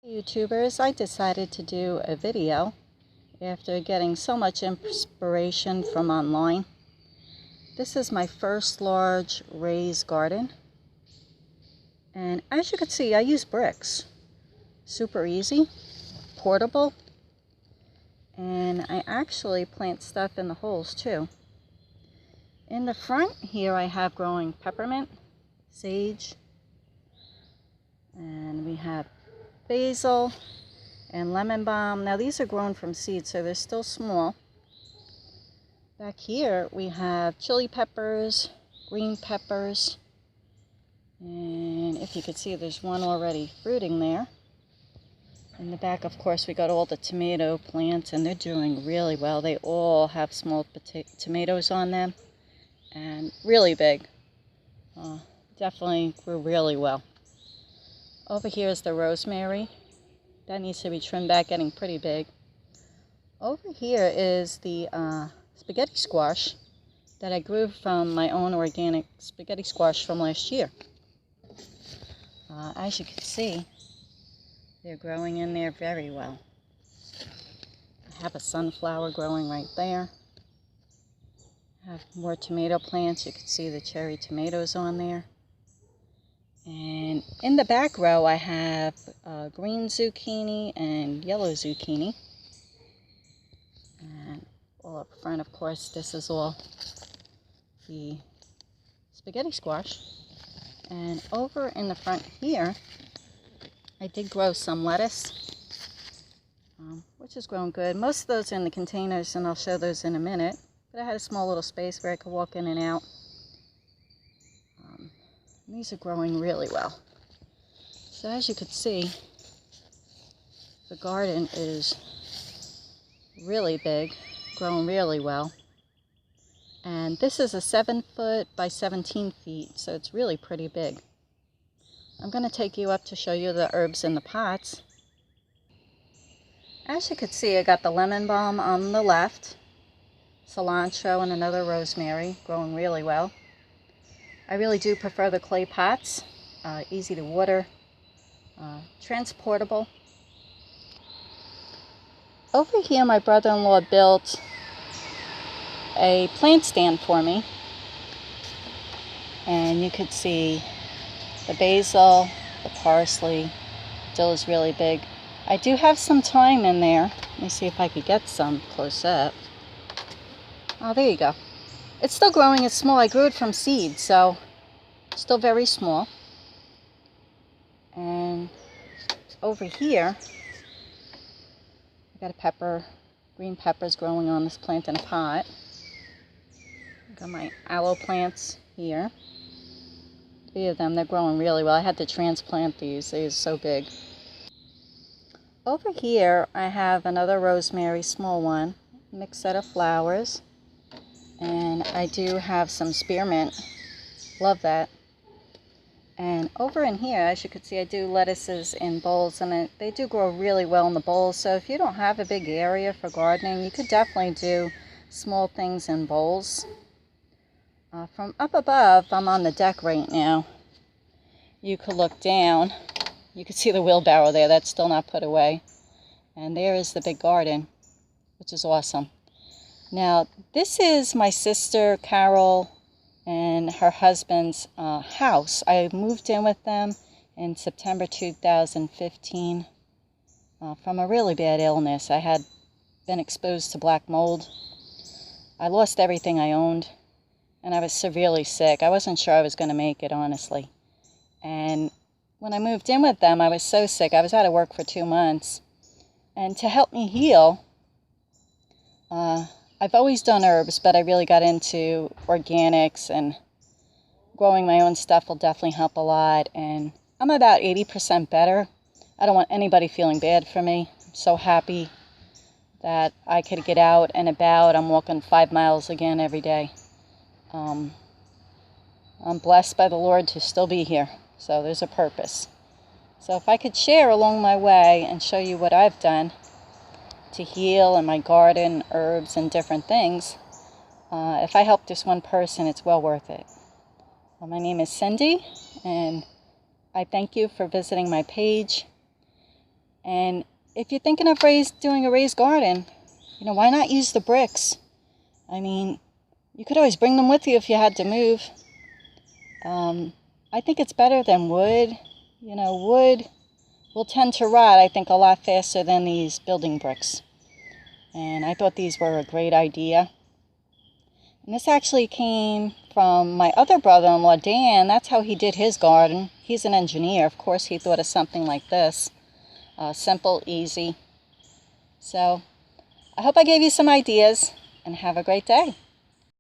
YouTubers, I decided to do a video after getting so much inspiration from online. This is my first large raised garden, and as you can see, I use bricks. Super easy, portable, and I actually plant stuff in the holes too. In the front here I have growing peppermint, sage, and we have basil and lemon balm. Now these are grown from seed, so they're still small. Back here we have chili peppers, green peppers, and if you could see, there's one already fruiting there. In the back, of course, we got all the tomato plants, and they're doing really well. They all have small tomatoes on them and really big. Definitely grew really well. Over here is the rosemary. That needs to be trimmed back, getting pretty big. Over here is the spaghetti squash that I grew from my own organic spaghetti squash from last year. As you can see, they're growing in there very well. I have a sunflower growing right there. I have more tomato plants. You can see the cherry tomatoes on there. And in the back row, I have green zucchini and yellow zucchini. And all up front, of course, this is all the spaghetti squash. And over in the front here, I did grow some lettuce, which has grown good. Most of those are in the containers, and I'll show those in a minute. But I had a small little space where I could walk in and out. These are growing really well. So as you can see, the garden is really big, growing really well. And this is a 7-foot by 17 feet, so it's really pretty big. I'm going to take you up to show you the herbs in the pots. As you can see, I got the lemon balm on the left, cilantro and another rosemary, growing really well. I really do prefer the clay pots, easy to water, transportable. Over here, my brother-in-law built a plant stand for me, and you could see the basil, the parsley, dill is really big. I do have some thyme in there. Let me see if I could get some close up. Oh, there you go. It's still growing. It's small. I grew it from seed, so still very small. And over here, I got a pepper, green peppers growing on this plant in a pot. I got my aloe plants here. 3 of them, they're growing really well. I had to transplant these. They're so big. Over here, I have another rosemary, small one, mixed set of flowers. And I do have some spearmint. Love that. And over in here, as you can see, I do lettuces in bowls, and they do grow really well in the bowls. So if you don't have a big area for gardening, you could definitely do small things in bowls. From up above, I'm on the deck right now. You could look down. You can see the wheelbarrow there. That's still not put away. And there is the big garden, which is awesome. Now, this is my sister Carol and her husband's house. I moved in with them in September 2015 from a really bad illness. I had been exposed to black mold. I lost everything I owned, and I was severely sick. I wasn't sure I was going to make it, honestly. And when I moved in with them, I was so sick. I was out of work for 2 months. And to help me heal, I've always done herbs, but I really got into organics, and growing my own stuff will definitely help a lot. And I'm about 80% better. I don't want anybody feeling bad for me. I'm so happy that I could get out and about. I'm walking 5 miles again every day. I'm blessed by the Lord to still be here, so there's a purpose. So if I could share along my way and show you what I've done to heal in my garden, herbs, and different things. If I help just one person, it's well worth it. Well, my name is Cindy, and I thank you for visiting my page. And if you're thinking of doing a raised garden, you know, why not use the bricks? I mean, you could always bring them with you if you had to move. I think it's better than wood. You know, wood will tend to rot, I think, a lot faster than these building bricks. And I thought these were a great idea. And this actually came from my other brother-in-law, Dan. That's how he did his garden. He's an engineer. Of course, he thought of something like this. Simple, easy. So, I hope I gave you some ideas, and have a great day.